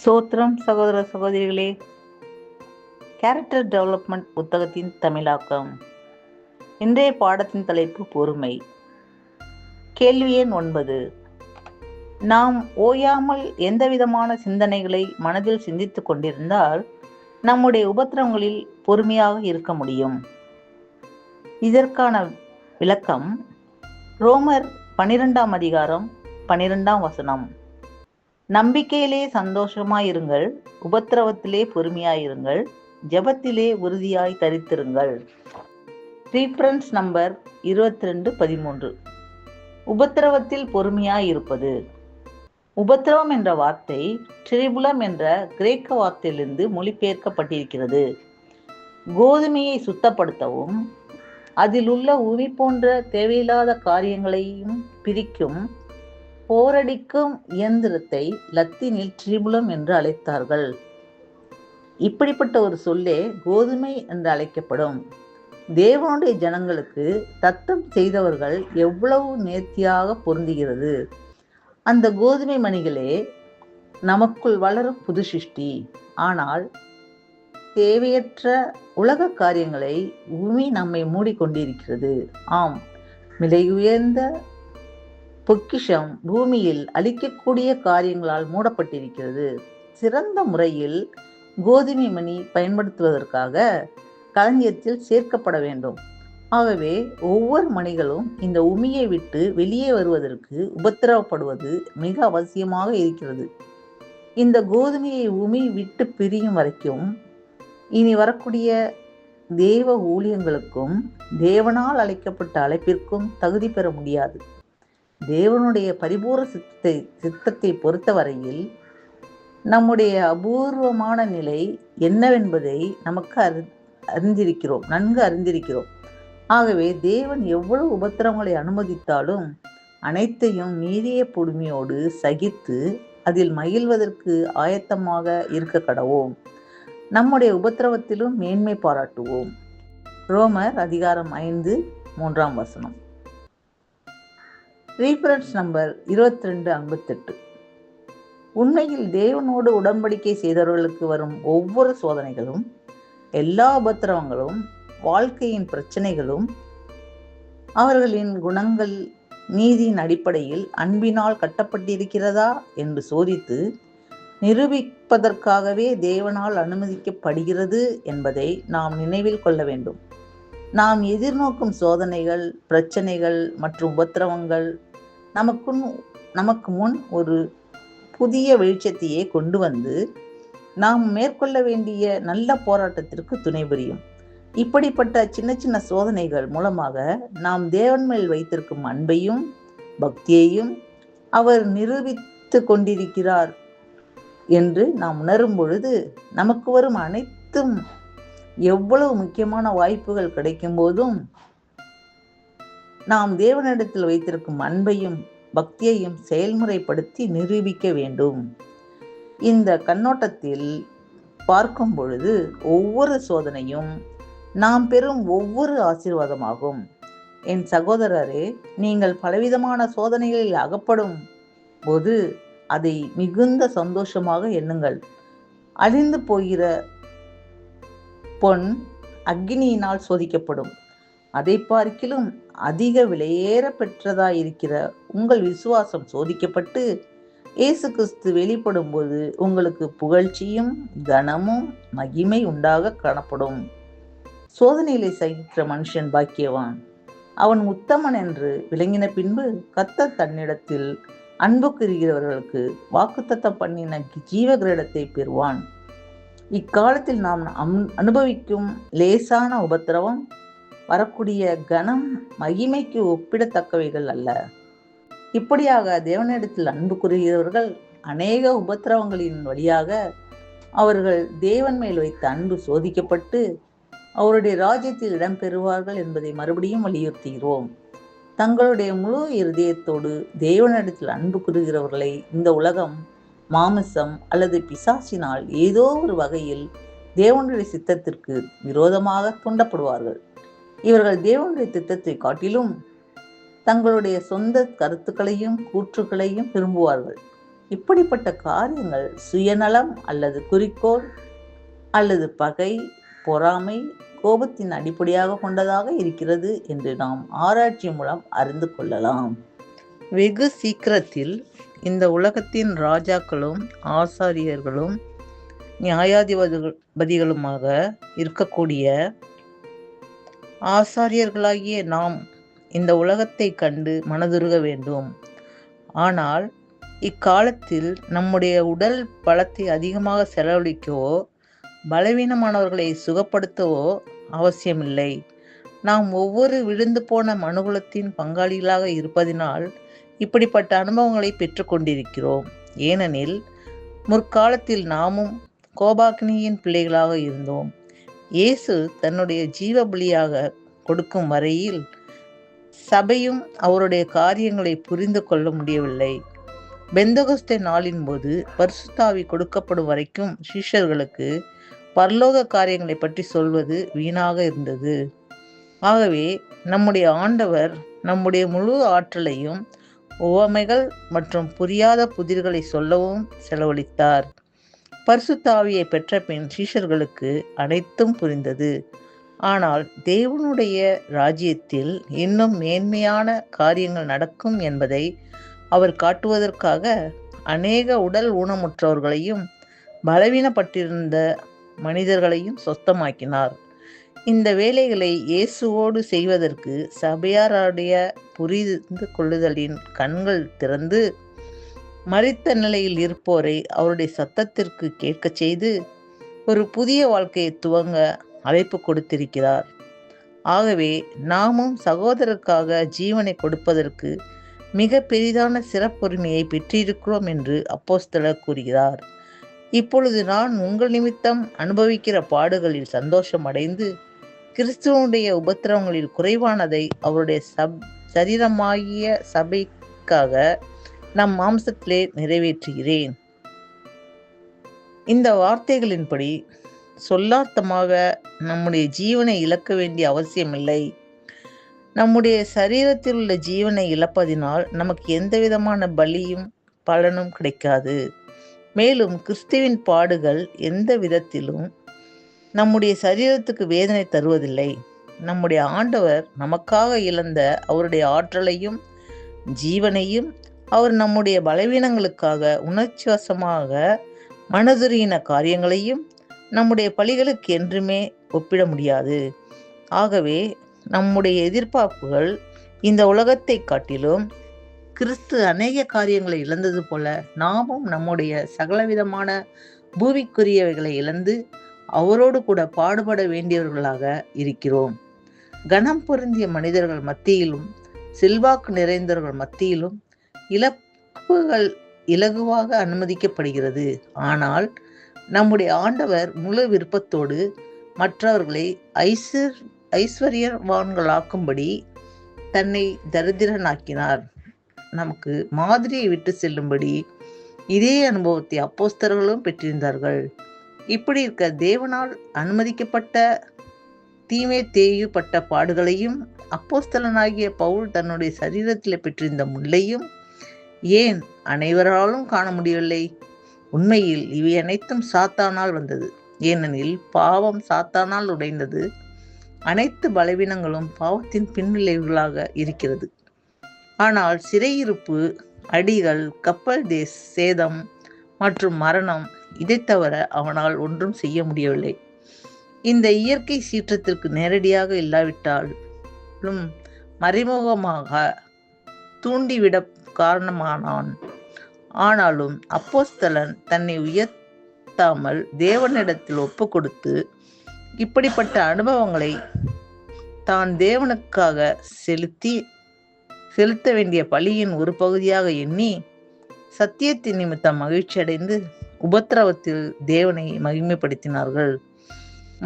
சோத்திரம் சகோதர சகோதரிகளே, கேரக்டர் டெவலப்மெண்ட் புத்தகத்தின் தமிழாக்கம். இன்றைய பாடத்தின் தலைப்பு பொறுமை. கேள்வி எண் 9. நாம் ஓயாமல் எந்தவிதமான சிந்தனைகளை மனதில் சிந்தித்துக் கொண்டிருந்தால் நம்முடைய உபத்திரவங்களில் பொறுமையாக இருக்க முடியும். இதற்கான விளக்கம் ரோமர் 12ஆம் அதிகாரம் 12ஆம் வசனம். நம்பிக்கையிலே சந்தோஷமாயிருங்கள், உபத்திரவத்திலே பொறுமையாயிருங்கள், ஜெபத்திலே உறுதியாய் தரித்திருங்கள். Reference number 2213. உபத்திரவத்தில் பொறுமையாயிருப்பது. உபத்திரவம் என்ற வார்த்தை ட்ரிபுலம் என்ற கிரேக்க வார்த்தையிலிருந்து மொழிபெயர்க்கப்பட்டிருக்கிறது. கோதுமையை சுத்தப்படுத்தவும் அதில் உள்ள உமி போன்ற தேவையில்லாத காரியங்களையும் பிரிக்கும் போரடிக்கும் இயந்திரத்தை லத்தீனில் ட்ரிபுலம் என்று அழைத்தார்கள். இப்படிப்பட்ட ஒரு சொல்லே கோதுமை என்று அழைக்கப்படும். தேவனுடைய ஜனங்களுக்கு தத்தம் செய்தவர்கள் எவ்வளவு நேர்த்தியாக பொருந்துகிறது. அந்த கோதுமை மணிகளே நமக்குள் வளரும் புது சிருஷ்டி. ஆனால் தேவையற்ற உலக காரியங்களை உமி நம்மை மூடிக்கொண்டிருக்கிறது. ஆம், விலை உயர்ந்த பொக்கிஷம் பூமியில் அழிக்கக்கூடிய காரியங்களால் மூடப்பட்டிருக்கிறது. சிறந்த முறையில் கோதுமை மணி பயன்படுத்துவதற்காக களஞ்சியத்தில் சேர்க்கப்பட வேண்டும். ஆகவே ஒவ்வொரு மணிகளும் இந்த உமியை விட்டு வெளியே வருவதற்கு உபத்திரவப்படுவது மிக அவசியமாக இருக்கிறது. இந்த கோதுமையை உமி விட்டு பிரியும் வரைக்கும் இனி வரக்கூடிய தேவ ஊழியங்களுக்கும் தேவனால் அழைக்கப்பட்ட அழைப்பிற்கும் தகுதி பெற முடியாது. தேவனுடைய பரிபூர்ண சித்தத்தை பொறுத்தவரையில் நம்முடைய அபூர்வமான நிலை என்னவென்பதை நமக்கு நன்கு அறிந்திருக்கிறோம். ஆகவே தேவன் எவ்வளவு உபத்திரவங்களை அனுமதித்தாலும் அனைத்தையும் நீடிய பொறுமையோடு சகித்து அதில் மகிழ்வதற்கு ஆயத்தமாக இருக்க கடவோம். நம்முடைய உபத்திரவத்திலும் மேன்மை பாராட்டுவோம். ரோமர் அதிகாரம் 5 3ஆம் வசனம். Reference number 2258. உண்மையில் தேவனோடு உடன்படிக்கை செய்தவர்களுக்கு வரும் ஒவ்வொரு சோதனைகளும், எல்லா உபத்திரவங்களும், வாழ்க்கையின் பிரச்சனைகளும் அவர்களின் குணங்கள் நீதியின் அடிப்படையில் அன்பினால் கட்டப்பட்டிருக்கிறதா என்று சோதித்து நிரூபிப்பதற்காகவே தேவனால் அனுமதிக்கப்படுகிறது என்பதை நாம் நினைவில் கொள்ள வேண்டும். நாம் எதிர்நோக்கும் சோதனைகள், பிரச்சனைகள் மற்றும் உபத்திரவங்கள் நமக்கு முன் ஒரு புதிய வெளிச்சத்தையே கொண்டு வந்து நாம் மேற்கொள்ள வேண்டிய நல்ல போராட்டத்திற்கு துணை புரியும். இப்படிப்பட்ட சின்ன சின்ன சோதனைகள் மூலமாக நாம் தேவன் மேல் வைத்திருக்கும் அன்பையும் பக்தியையும் அவர் நிரூபித்து கொண்டிருக்கிறார் என்று நாம் உணரும் பொழுது நமக்கு வரும் அனைத்தும் எவ்வளவு முக்கியமான வாய்ப்புகள் கிடைக்கும் போதும் நாம் தேவனிடத்தில் வைத்திருக்கும் அன்பையும் பக்தியையும் செயல்முறைப்படுத்தி நிரூபிக்க வேண்டும். இந்த கண்ணோட்டத்தில் பார்க்கும் பொழுது ஒவ்வொரு சோதனையும் நாம் பெறும் ஒவ்வொரு ஆசீர்வாதமாகும். என் சகோதரரே, நீங்கள் பலவிதமான சோதனைகளில் அகப்படும் போது அதை மிகுந்த சந்தோஷமாக எண்ணுங்கள். அழிந்து போகிற பொன் அக்னியினால் சோதிக்கப்படும். அதை பார்க்கிலும் அதிக விலையேற பெற்றதாயிருக்கிற உங்கள் விசுவாசம் சோதிக்கப்பட்டு இயேசு கிறிஸ்து வெளிப்படும் போது உங்களுக்கு புகழ்ச்சியும் கனமும் மகிமை உண்டாக காணப்படும். சோதனைகளை சகிக்கிற மனுஷன் பாக்கியவான். அவன் உத்தமன் என்று விளங்கின பின்பு கர்த்தர் தன்னிடத்தில் அன்பு கூறுகிறவர்களுக்கு வாக்குத்தத்தம் பண்ணின ஜீவ கிரீடத்தை பெறுவான். இக்காலத்தில் நாம் அனுபவிக்கும் லேசான உபத்திரவம் வரக்கூடிய கனம் மகிமைக்கு ஒப்பிடத்தக்கவைகள் அல்ல. இப்படியாக தேவனிடத்தில் அன்பு கூறுகிறவர்கள் அநேக உபத்திரவங்களின் வழியாக அவர்கள் தேவன் மேல் வைத்த அன்பு சோதிக்கப்பட்டு அவருடைய ராஜ்யத்தில் இடம்பெறுவார்கள் என்பதை மறுபடியும் வலியுறுத்துகிறோம். தங்களுடைய முழு இருதயத்தோடு தேவனிடத்தில் அன்பு கூறுகிறவர்களை இந்த உலகம், மாமிசம் அல்லது பிசாசினால் ஏதோ ஒரு வகையில் தேவனுடைய சித்தத்திற்கு விரோதமாக தூண்டப்படுவார்கள். இவர்கள் தேவனுடைய திட்டத்தை காட்டிலும் தங்களுடைய சொந்த கருத்துக்களையும் கூற்றுக்களையும் விரும்புவார்கள். இப்படிப்பட்ட காரியங்கள் சுயநலம் அல்லது குறிக்கோள் அல்லது பகை, பொறாமை, கோபத்தின் அடிப்படையாக கொண்டதாக இருக்கிறது என்று நாம் ஆராய்ச்சி மூலம் அறிந்து கொள்ளலாம். வெகு சீக்கிரத்தில் இந்த உலகத்தின் ராஜாக்களும் ஆசாரியர்களும் நியாயாதிபதிகளுமாக இருக்கக்கூடிய ஆசாரியர்களாகிய நாம் இந்த உலகத்தை கண்டு மனதுருக வேண்டும். ஆனால் இக்காலத்தில் நம்முடைய உடல் பலத்தை அதிகமாக செலவழிக்கவோ பலவீனமானவர்களை சுகப்படுத்தவோ அவசியமில்லை. நாம் ஒவ்வொரு விழுந்து போன மனுகுலத்தின் பங்காளிகளாக இருப்பதினால் இப்படிப்பட்ட அனுபவங்களை பெற்றுக்கொண்டிருக்கிறோம். ஏனெனில் முற்காலத்தில் நாமும் கோபாக்னியின் பிள்ளைகளாக இருந்தோம். இயேசு தன்னுடைய ஜீவ பலியாக கொடுக்கும் வரையில் சபையும் அவருடைய காரியங்களை புரிந்து கொள்ள முடியவில்லை. பெந்தகோஸ்தே நாளின் போது பரிசுத்த ஆவி கொடுக்கப்படும் வரைக்கும் சீஷர்களுக்கு பரலோக காரியங்களை பற்றி சொல்வது வீணாக இருந்தது. ஆகவே நம்முடைய ஆண்டவர் நம்முடைய முழு ஆற்றலையும் உவமைகள் மற்றும் புரியாத புதிர்களை சொல்லவும் செலவழித்தார். பரிசுத்த ஆவியை பெற்ற பின் சீஷர்களுக்கு அனைத்தும் புரிந்தது. ஆனால் தேவனுடைய ராஜ்யத்தில் இன்னும் மேன்மையான காரியங்கள் நடக்கும் என்பதை அவர் காட்டுவதற்காக அநேக உடல் ஊனமுற்றவர்களையும் பலவீனப்பட்டிருந்த மனிதர்களையும் சொஸ்தமாக்கினார். இந்த வேலைகளை இயேசுவோடு செய்வதற்கு சபையாருடைய புரிந்து கொள்ளுதலின் கண்கள் திறந்து மரித்த நிலையில் இருப்போரை அவருடைய சத்தத்திற்கு கேட்க செய்து ஒரு புதிய வாழ்க்கையை துவங்க அழைப்பு கொடுத்திருக்கிறார். ஆகவே நாமும் சகோதரருக்காக ஜீவனை கொடுப்பதற்கு மிக பெரிதான சிறப்புரிமையை பெற்றிருக்கிறோம் என்று அப்போஸ்தலர் கூறுகிறார். இப்பொழுது நான் உங்கள் நிமித்தம் அனுபவிக்கிற பாடுகளில் சந்தோஷம் அடைந்து கிறிஸ்துவனுடைய உபத்திரவங்களில் குறைவானதை அவருடைய சரீரமாகிய சபைக்காக நம் மாம்சத்திலே நிறைவேற்றுகிறேன். இந்த வார்த்தைகளின்படி சொல்லார்த்தமாக நம்முடைய ஜீவனை இழக்க வேண்டிய அவசியமில்லை. நம்முடைய சரீரத்தில் உள்ள ஜீவனை இழப்பதினால் நமக்கு எந்த விதமான பலியும் பலனும் கிடைக்காது. மேலும் கிறிஸ்துவின் பாடுகள் எந்த விதத்திலும் நம்முடைய சரீரத்துக்கு வேதனை தருவதில்லை. நம்முடைய ஆண்டவர் நமக்காக இழந்த அவருடைய ஆற்றலையும் ஜீவனையும் அவர் நம்முடைய பலவீனங்களுக்காக உணர்ச்சிவசமாக மனதுருகின காரியங்களையும் நம்முடைய பலிகளுக்கு என்றுமே ஒப்பிட முடியாது. ஆகவே நம்முடைய எதிர்பார்ப்புகள் இந்த உலகத்தை காட்டிலும் கிறிஸ்து அநேக காரியங்களை இழந்தது போல நாமும் நம்முடைய சகலவிதமான பூமிக்குரியவைகளை இழந்து அவரோடு கூட பாடுபட வேண்டியவர்களாக இருக்கிறோம். கனம் பொருந்திய மனிதர்கள் மத்தியிலும் செல்வாக்கு நிறைந்தவர்கள் மத்தியிலும் இழப்புகள் இலகுவாக அனுமதிக்கப்படுகிறது. ஆனால் நம்முடைய ஆண்டவர் முழு விருப்பத்தோடு மற்றவர்களை ஐஸ்வர்யவான்களாக்கும்படி தன்னை தரித்திரனாக்கினார். நமக்கு மாதிரியை விட்டு செல்லும்படி இதே அனுபவத்தை அப்போஸ்தலர்களும் பெற்றிருந்தார்கள். இப்படி இருக்க தேவனால் அனுமதிக்கப்பட்ட தீமேத்தேயுப்பட்ட பாடுகளையும் அப்போஸ்தலனாகிய பவுல் தன்னுடைய சரீரத்தில் பெற்றிருந்த முள்ளையும் ஏன் அனைவராலும் காண முடியவில்லை? உண்மையில் இவை அனைத்தும் சாத்தானால் வந்தது. ஏனெனில் பாவம் சாத்தானால் உடைந்தது. அனைத்து பலவீனங்களும் பாவத்தின் பின்விளைவுகளாக இருக்கிறது. ஆனால் சிறையிருப்பு, அடிகள், கப்பல் சேதம் மற்றும் மரணம், இதை தவிர அவனால் ஒன்றும் செய்ய முடியவில்லை. இந்த இயற்கை சீற்றத்திற்கு நேரடியாக இல்லாவிட்டாலும் மறைமுகமாக தூண்டிவிட காரணமானான். ஆனாலும் அப்போஸ்தலன் தன்னை உயர்த்தாமல் தேவனிடத்தில் ஒப்பு கொடுத்து இப்படிப்பட்ட அனுபவங்களை தான் தேவனுக்காக செலுத்த வேண்டிய பலியின் ஒரு பகுதியாக எண்ணி சத்தியத்தின் நிமித்தம் மகிழ்ச்சி அடைந்து உபத்திரவத்தில் தேவனை மகிமைப்படுத்தினார்கள்.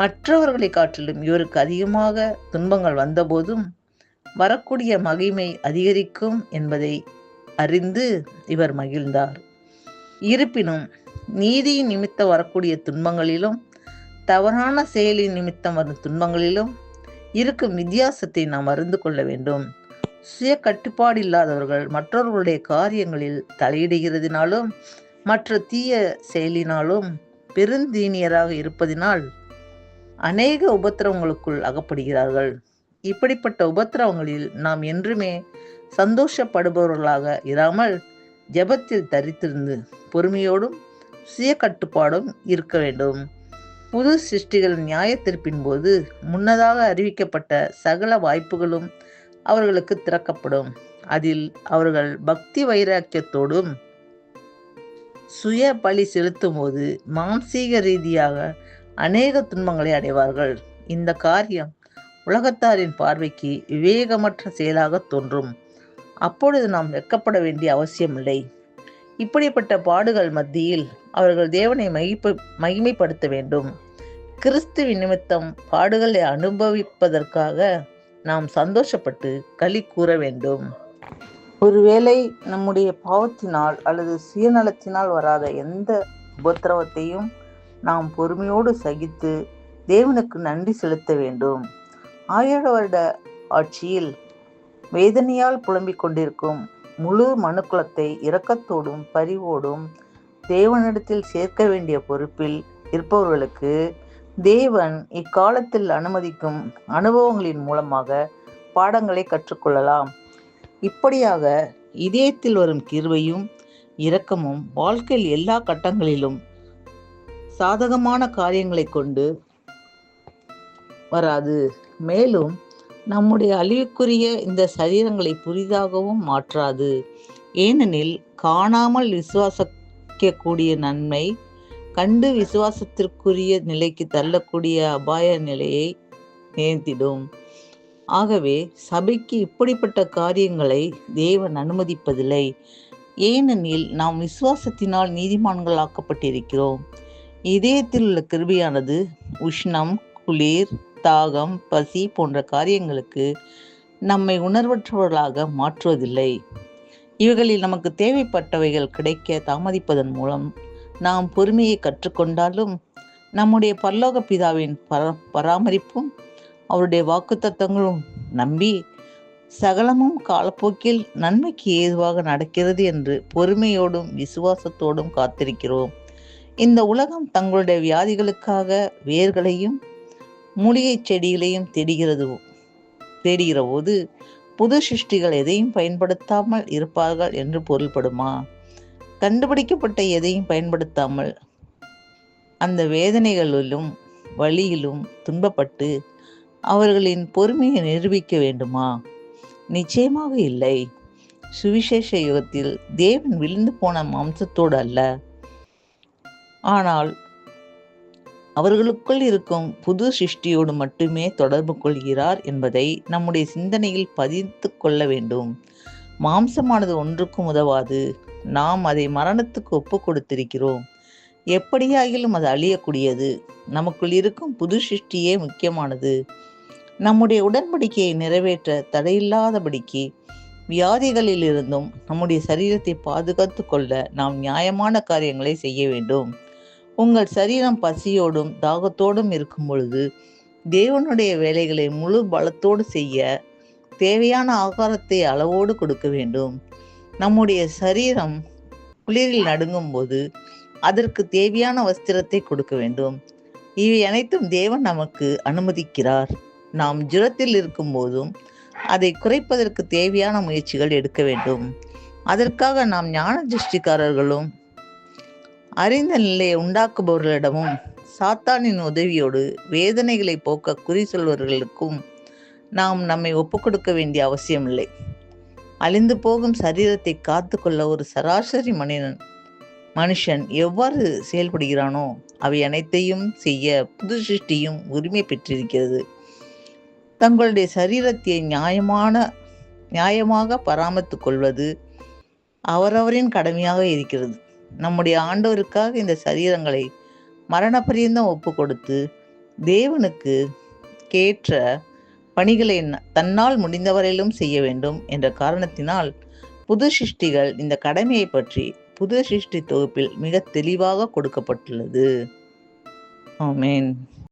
மற்றவர்களை காட்டிலும் இவருக்கு அதிகமாக துன்பங்கள் வந்தபோதும் வரக்கூடிய மகிமை அதிகரிக்கும் என்பதை அறிந்து இவர் மகிழ்ந்தார். இருப்பினும் நீதியின் நிமித்தம் வரக்கூடிய துன்பங்களிலும் தவறான செயலின் நிமித்தம் வரும் துன்பங்களிலும் இருக்கும் வித்தியாசத்தை நாம் அறிந்து கொள்ள வேண்டும். சுய கட்டுப்பாடு இல்லாதவர்கள் மற்றவர்களுடைய காரியங்களில் தலையிடுகிறதினாலும் மற்ற தீய செயலினாலும் பெருந்தீனியராக இருப்பதினால் அநேக உபத்திரவங்களுக்குள் அகப்படுகிறார்கள். இப்படிப்பட்ட உபத்திரவங்களில் நாம் என்றுமே சந்தோஷப்படுபவர்களாக இராமல் ஜெபத்தில் தரித்திருந்து பொறுமையோடும் சுய கட்டுப்பாடும் இருக்க வேண்டும். புது சிருஷ்டிகள் நியாய தீர்ப்பின் போது முன்னதாக அறிவிக்கப்பட்ட சகல வாய்ப்புகளும் அவர்களுக்கு திறக்கப்படும். அதில் அவர்கள் பக்தி வைராக்கியத்தோடும் சுய பலி செலுத்தும் போது மாம்சீக ரீதியாக அநேக துன்பங்களை அடைவார்கள். இந்த காரியம் உலகத்தாரின் பார்வைக்கு விவேகமற்ற செயலாக தோன்றும். அப்பொழுது நாம் வெட்கப்பட வேண்டிய அவசியமில்லை. இப்படிப்பட்ட பாடுகள் மத்தியில் அவர்கள் தேவனை மகிமைப்படுத்த வேண்டும். கிறிஸ்துவின் நிமித்தம் பாடுகளை அனுபவிப்பதற்காக நாம் சந்தோஷப்பட்டு களி கூற வேண்டும். ஒருவேளை நம்முடைய பாவத்தினால் அல்லது சுயநலத்தினால் வராத எந்த உபத்திரவத்தையும் நாம் பொறுமையோடு சகித்து தேவனுக்கு நன்றி செலுத்த வேண்டும். 1000 வருட ஆட்சியில் வேதனையால் புலம்பிக் கொண்டிருக்கும் முழு மனுக்குலத்தை இரக்கத்தோடும் பரிவோடும் தேவனிடத்தில் சேர்க்க வேண்டிய பொறுப்பில் இருப்பவர்களுக்கு தேவன் இக்காலத்தில் அனுமதிக்கும் அனுபவங்களின் மூலமாக பாடங்களை கற்றுக்கொள்ளலாம். இப்படியாக இதயத்தில் வரும் கிருபையும் இரக்கமும் வாழ்க்கையில் எல்லா கட்டங்களிலும் சாதகமான காரியங்களை கொண்டு வராது. மேலும் நம்முடைய அழிவுக்குரிய இந்த சரீரங்களை புதிதாகவும் மாற்றாது. ஏனெனில் காணாமல் விசுவாசிக்கக்கூடிய நன்மை கண்டு விசுவாசத்திற்குரிய நிலைக்கு தள்ளக்கூடிய அபாய நிலையை நேர்ந்திடும். ஆகவே சபைக்கு இப்படிப்பட்ட காரியங்களை தேவன் அனுமதிப்பதில்லை. ஏனெனில் நாம் விசுவாசத்தினால் நீதிமான்கள் ஆக்கப்பட்டிருக்கிறோம். இதயத்தில் உள்ள கிருபையானது உஷ்ணம், குளிர், தாகம், பசி போன்ற காரியங்களுக்கு நம்மை உணர்வற்றவர்களாக மாற்றுவதில்லை. இவைகளில் நமக்கு தேவைப்பட்டவைகள் கிடைக்க தாமதிப்பதன் மூலம் நாம் பொறுமையை கற்றுக்கொண்டாலும் நம்முடைய பரலோக பிதாவின் பராமரிப்பும் அவருடைய வாக்குத்தத்தங்களும் நம்பி சகலமும் காலப்போக்கில் நன்மைக்கு ஏதுவாக நடக்கிறது என்று பொறுமையோடும் விசுவாசத்தோடும் காத்திருக்கிறோம். இந்த உலகம் தங்களுடைய வியாதிகளுக்காக வேர்களையும் மூலிகை செடிகளையும் தேடுகிற போது புது சிருஷ்டிகள் எதையும் பயன்படுத்தாமல் இருப்பார்கள் என்று பொருள்படுமா? கண்டுபிடிக்கப்பட்ட எதையும் பயன்படுத்தாமல் அந்த வேதனைகளிலும் வலியிலும் துன்பப்பட்டு அவர்களின் பொறுமையை நிரூபிக்க வேண்டுமா? நிச்சயமாக இல்லை. சுவிசேஷ யுகத்தில் தேவன் விழுந்து போன மாம்சத்தோடு அல்ல, ஆனால் அவர்களுக்குள் இருக்கும் புது சிருஷ்டியோடு மட்டுமே தொடர்பு கொள்கிறார் என்பதை நம்முடைய சிந்தனையில் பதித்து கொள்ள வேண்டும். மாம்சமானது ஒன்றுக்கும் உதவாது. நாம் அதை மரணத்துக்கு ஒப்பு கொடுத்திருக்கிறோம். எப்படியாகிலும் அது அழியக்கூடியது. நமக்குள் இருக்கும் புது சிருஷ்டியே முக்கியமானது. நம்முடைய உடன்படிக்கையை நிறைவேற்ற தடையில்லாதபடிக்கு வியாதிகளில் இருந்தும் நம்முடைய சரீரத்தை பாதுகாத்து கொள்ள நாம் நியாயமான காரியங்களை செய்ய வேண்டும். உங்கள் சரீரம் பசியோடும் தாகத்தோடும் இருக்கும் பொழுது தேவனுடைய வேலைகளை முழு பலத்தோடு செய்ய தேவையான ஆகாரத்தை அளவோடு கொடுக்க வேண்டும். நம்முடைய சரீரம் குளிரில் நடுங்கும் போது அதற்கு தேவையான வஸ்திரத்தை கொடுக்க வேண்டும். இவை அனைத்தும் தேவன் நமக்கு அனுமதிக்கிறார். நாம் ஜுரத்தில் இருக்கும் போதும் அதை குறைப்பதற்கு தேவையான முயற்சிகள் எடுக்க வேண்டும். அதற்காக நாம் ஞான திருஷ்டிக்காரர்களும் அறிந்த நிலையை உண்டாக்குபவர்களிடமும் சாத்தானின் உதவியோடு வேதனைகளை போக்க குறி சொல்வர்களுக்கும் நாம் நம்மை ஒப்புக்கொடுக்க வேண்டிய அவசியமில்லை. அழிந்து போகும் சரீரத்தை காத்து கொள்ள ஒரு சராசரி மனுஷன் எவ்வாறு செயல்படுகிறானோ அவை அனைத்தையும் செய்ய புது சிருஷ்டியும் உரிமை பெற்றிருக்கிறது. தங்களுடைய சரீரத்தை நியாயமாக பராமரித்து கொள்வது அவரவரின் கடமையாக இருக்கிறது. நம்முடைய ஆண்டவருக்காக இந்த சரீரங்களை மரண பரியந்தம் ஒப்பு கொடுத்து தேவனுக்கு கேற்ற பணிகளை தன்னால் முடிந்தவரையிலும் செய்ய வேண்டும் என்ற காரணத்தினால் புது சிருஷ்டிகள் இந்த கடமையை பற்றி புது சிருஷ்டி தொகுப்பில் மிக தெளிவாக கொடுக்கப்பட்டுள்ளது. ஆமென்.